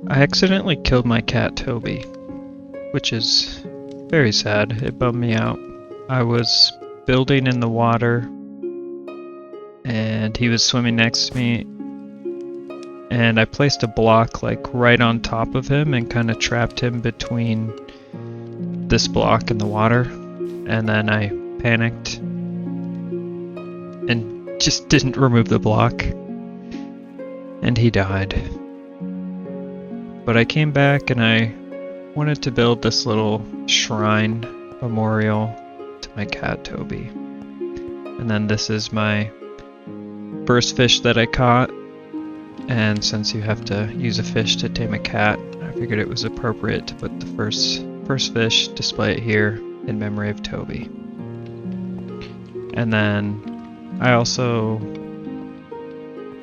I accidentally killed my cat Toby, which is very sad. It bummed me out. I was building in the water and he was swimming next to me, and I placed a block like right on top of him and kind of trapped him between this block and the water, and then I panicked and just didn't remove the block and he died. But I came back and I wanted to build this little shrine memorial to my cat Toby. And then this is my first fish that I caught, and since you have to use a fish to tame a cat, I figured it was appropriate to put the first fish, display it here in memory of Toby. And then I also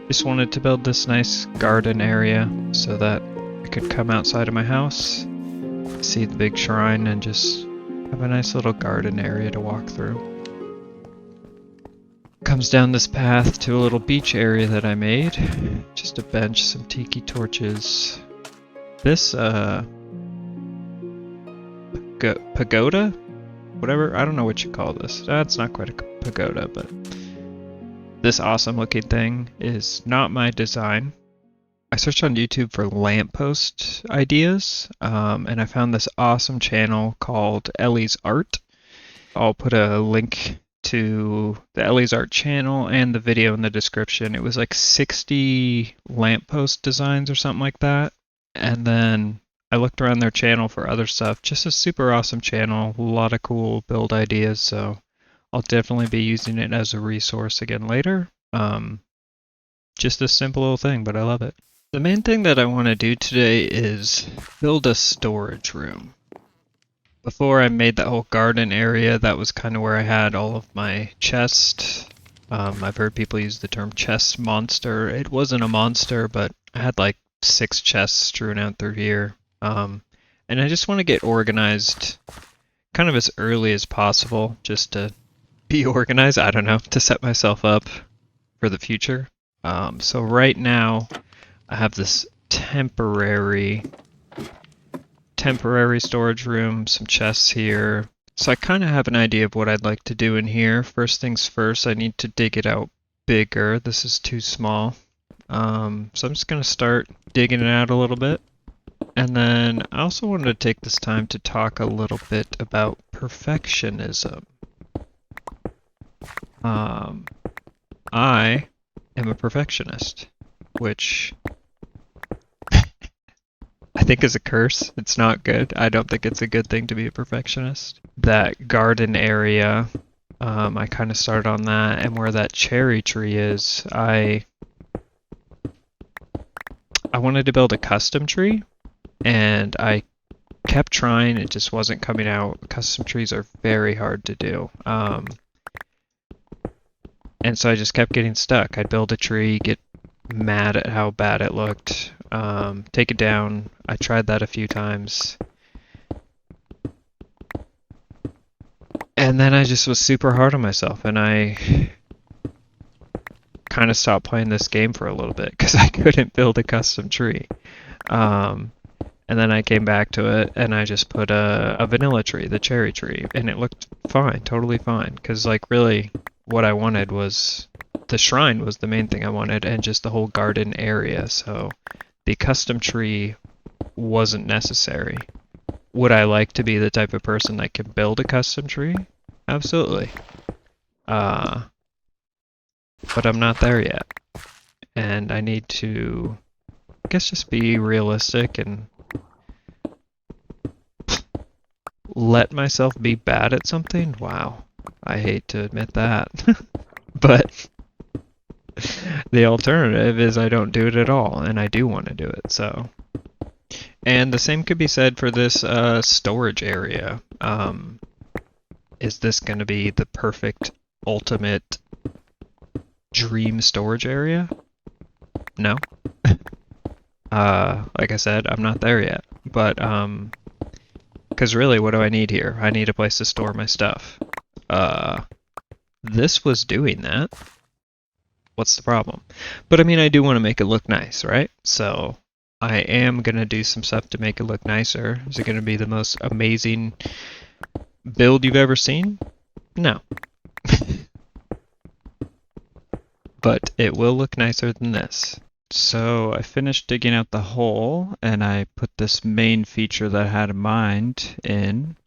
just wanted to build this nice garden area so that I could come outside of my house, see the big shrine, and just have a nice little garden area to walk through. Comes down this path to a little beach area that I made. Just a bench, some tiki torches. This pagoda? Whatever, I don't know what you call this. It's not quite a pagoda, but this awesome looking thing is not my design. I searched on YouTube for lamppost ideas, and I found this awesome channel called Ellie's Art. I'll put a link to the Ellie's Art channel and the video in the description. It was like 60 lamppost designs or something like that. And then I looked around their channel for other stuff. Just a super awesome channel, a lot of cool build ideas, so I'll definitely be using it as a resource again later. Just a simple little thing, but I love it. The main thing that I want to do today is build a storage room. Before I made that whole garden area, that was kind of where I had all of my chests. I've heard people use the term chest monster. It wasn't a monster, but I had like 6 chests strewn out through here. And I just want to get organized kind of as early as possible, just to be organized, I don't know, to set myself up for the future. So right now, I have this temporary storage room, some chests here. So I kind of have an idea of what I'd like to do in here. First things first, I need to dig it out bigger. This is too small. So I'm just going to start digging it out a little bit. And then I also wanted to take this time to talk a little bit about perfectionism. I am a perfectionist, which I think is a curse. It's not good. I don't think it's a good thing to be a perfectionist. That garden area, I kind of started on that, and where that cherry tree is, I wanted to build a custom tree, and I kept trying. It just wasn't coming out. Custom trees are very hard to do. And so I just kept getting stuck. I'd build a tree, get mad at how bad it looked, take it down. I tried that a few times. And then I just was super hard on myself, and I kind of stopped playing this game for a little bit because I couldn't build a custom tree. And then I came back to it, and I just put a vanilla tree, the cherry tree, and it looked fine, totally fine. Because like really what I wanted was, the shrine was the main thing I wanted, and just the whole garden area, so the custom tree wasn't necessary. Would I like to be the type of person that can build a custom tree? Absolutely. But I'm not there yet. And I need to, I guess, just be realistic and let myself be bad at something. Wow. I hate to admit that. But the alternative is I don't do it at all, and I do want to do it, so. And the same could be said for this storage area. Is this going to be the perfect, ultimate dream storage area? No. Like I said, I'm not there yet. But, because really, what do I need here? I need a place to store my stuff. This was doing that. What's the problem? But I mean, I do want to make it look nice, right? So I am going to do some stuff to make it look nicer. Is it going to be the most amazing build you've ever seen? No. But it will look nicer than this. So I finished digging out the hole and I put this main feature that I had in mind in.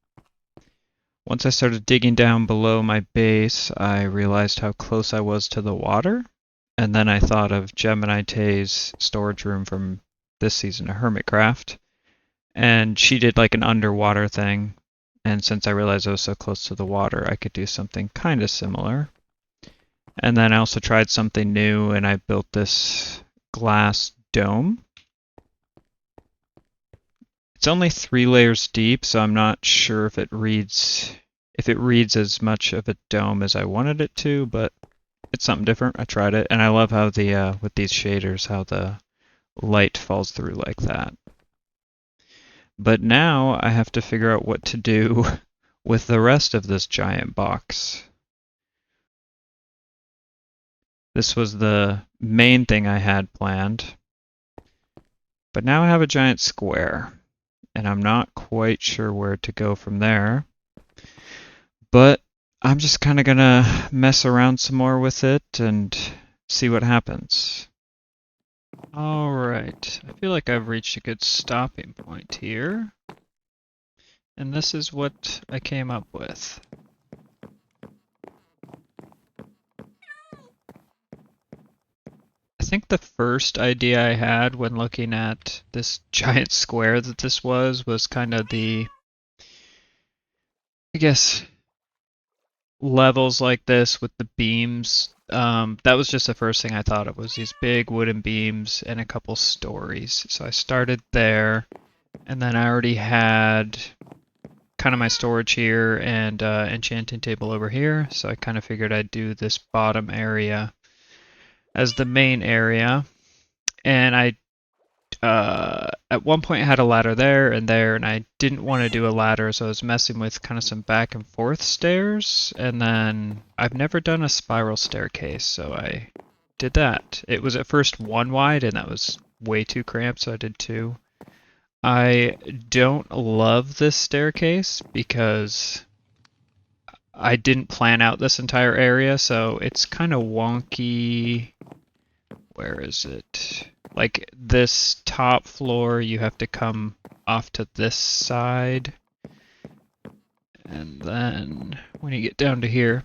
Once I started digging down below my base, I realized how close I was to the water. And then I thought of Gemini Tay's storage room from this season of Hermitcraft. And she did like an underwater thing. And since I realized I was so close to the water, I could do something kind of similar. And then I also tried something new and I built this glass dome. It's only 3 layers deep, so I'm not sure if it reads as much of a dome as I wanted it to, but it's something different. I tried it, and I love how the with these shaders, how the light falls through like that. But now I have to figure out what to do with the rest of this giant box. This was the main thing I had planned. But now I have a giant square, and I'm not quite sure where to go from there. But I'm just kind of going to mess around some more with it and see what happens. Alright, I feel like I've reached a good stopping point here. And this is what I came up with. I think the first idea I had when looking at this giant square that this was kind of the, I guess, levels like this with the beams. That was just the first thing I thought of, was these big wooden beams and a couple stories. So I started there, and then I already had kind of my storage here and enchanting table over here. So I kind of figured I'd do this bottom area as the main area. And I at one point I had a ladder there, and I didn't want to do a ladder, so I was messing with kind of some back and forth stairs, and then I've never done a spiral staircase, so I did that. It was at first 1 wide, and that was way too cramped, so I did 2. I don't love this staircase because I didn't plan out this entire area, so it's kind of wonky. Where is it? Like this top floor, you have to come off to this side. And then when you get down to here,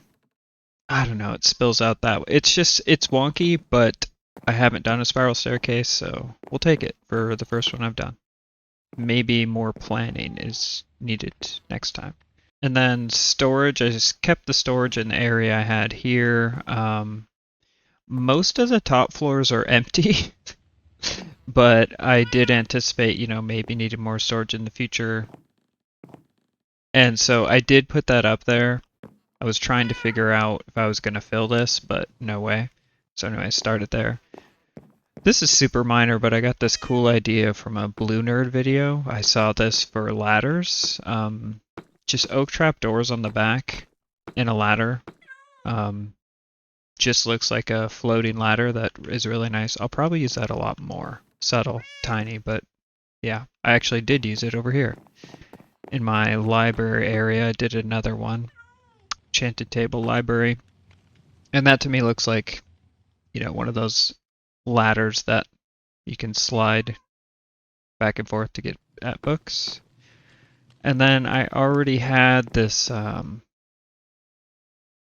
I don't know, it spills out that way. It's wonky, but I haven't done a spiral staircase, so we'll take it for the first one I've done. Maybe more planning is needed next time. And then storage, I just kept the storage in the area I had here. Most of the top floors are empty, but I did anticipate, maybe needing more storage in the future. And so I did put that up there. I was trying to figure out if I was going to fill this, but no way. So anyway, I started there. This is super minor, but I got this cool idea from a Blue Nerd video. I saw this for ladders. Just oak trap doors on the back and a ladder. Just looks like a floating ladder that is really nice. I'll probably use that a lot more. Subtle, tiny, but yeah, I actually did use it over here. In my library area, I did another one. Enchanted table library. And that to me looks like, one of those ladders that you can slide back and forth to get at books. And then I already had this, I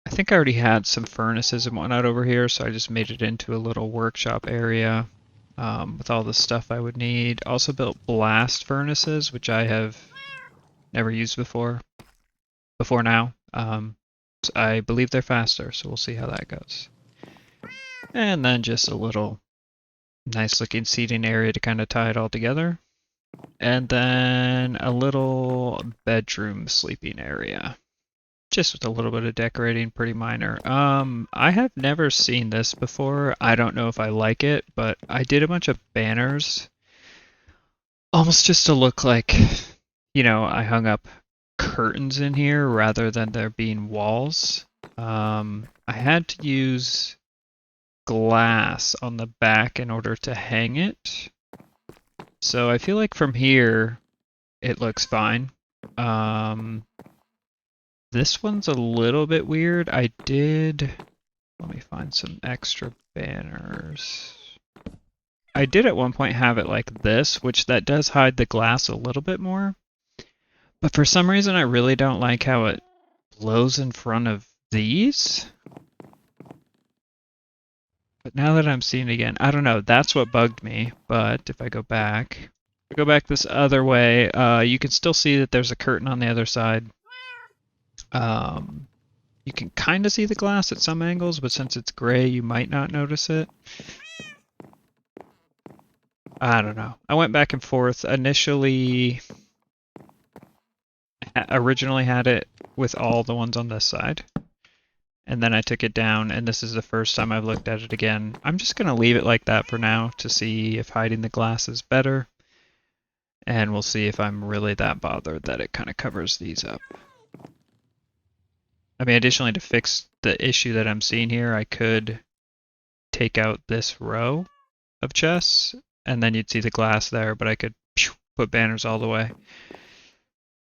think I already had some furnaces and whatnot over here, so I just made it into a little workshop area with all the stuff I would need. Also built blast furnaces, which I have never used before now. So I believe they're faster, so we'll see how that goes. And then just a little nice looking seating area to kind of tie it all together. And then a little bedroom sleeping area. Just with a little bit of decorating, pretty minor. I have never seen this before. I don't know if I like it, but I did a bunch of banners. Almost just to look like, I hung up curtains in here rather than there being walls. I had to use glass on the back in order to hang it. So I feel like from here, it looks fine. This one's a little bit weird. Let me find some extra banners. I did at one point have it like this, which that does hide the glass a little bit more. But for some reason, I really don't like how it blows in front of these. But now that I'm seeing it again, I don't know. That's what bugged me. But if I go back this other way, you can still see that there's a curtain on the other side. You can kind of see the glass at some angles, but since it's gray, you might not notice it. I don't know. I went back and forth. Originally had it with all the ones on this side. And then I took it down, and this is the first time I've looked at it again. I'm just going to leave it like that for now to see if hiding the glass is better. And we'll see if I'm really that bothered that it kind of covers these up. I mean, additionally, to fix the issue that I'm seeing here, I could take out this row of chests, and then you'd see the glass there, but I could put banners all the way.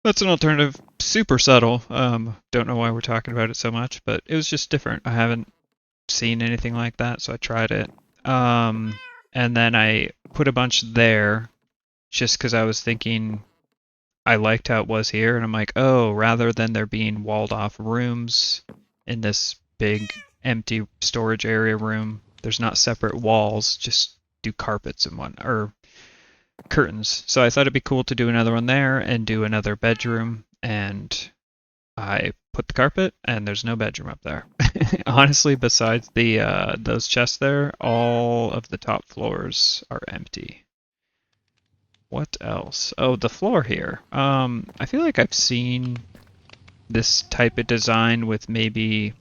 That's an alternative. Super subtle. Don't know why we're talking about it so much, but it was just different. I haven't seen anything like that, so I tried it. And then I put a bunch there just because I was thinking I liked how it was here, and I'm like, oh, rather than there being walled off rooms in this big empty storage area room, there's not separate walls, just do carpets and or curtains. So I thought it'd be cool to do another one there and do another bedroom, and I put the carpet, and there's no bedroom up there. Honestly, besides the those chests there, all of the top floors are empty. What else? Oh, the floor here. I feel like I've seen this type of design with maybe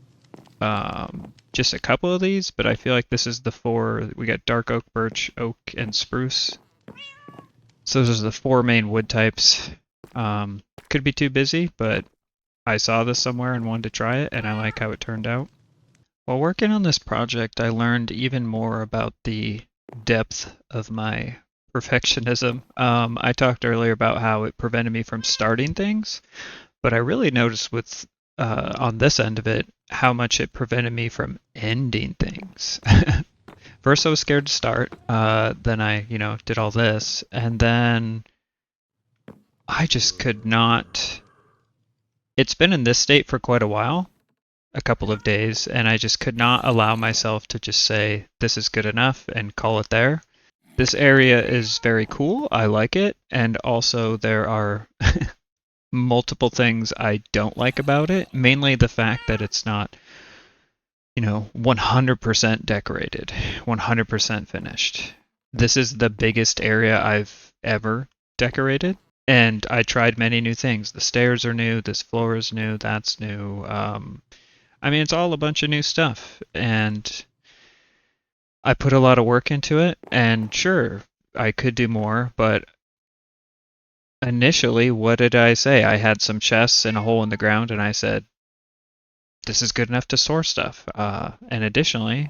just a couple of these, but I feel like this is the four. We got dark oak, birch, oak, and spruce. So those are the four main wood types. Could be too busy, but I saw this somewhere and wanted to try it, and I like how it turned out. While working on this project, I learned even more about the depth of my perfectionism. I talked earlier about how it prevented me from starting things, but I really noticed with on this end of it how much it prevented me from ending things. First, I was scared to start. Then I, did all this, and then I just could not. It's been in this state for quite a while, a couple of days, and I just could not allow myself to just say this is good enough and call it there. This area is very cool. I like it, and also there are multiple things I don't like about it, mainly the fact that it's not 100% decorated, 100% finished. This is the biggest area I've ever decorated, and I tried many new things. The stairs are new, this floor is new, that's new. I mean, it's all a bunch of new stuff, and I put a lot of work into it, and sure, I could do more, but initially, what did I say? I had some chests and a hole in the ground, and I said, this is good enough to store stuff. And additionally,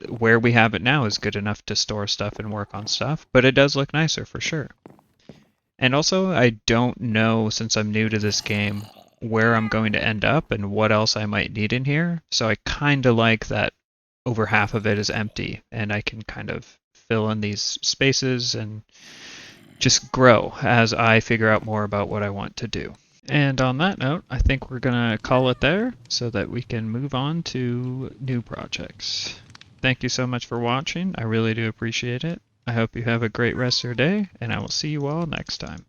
where we have it now is good enough to store stuff and work on stuff, but it does look nicer for sure. And also, I don't know, since I'm new to this game, where I'm going to end up and what else I might need in here. So I kind of like that over half of it is empty, and I can kind of fill in these spaces and just grow as I figure out more about what I want to do. And on that note, I think we're going to call it there so that we can move on to new projects. Thank you so much for watching. I really do appreciate it. I hope you have a great rest of your day, and I will see you all next time.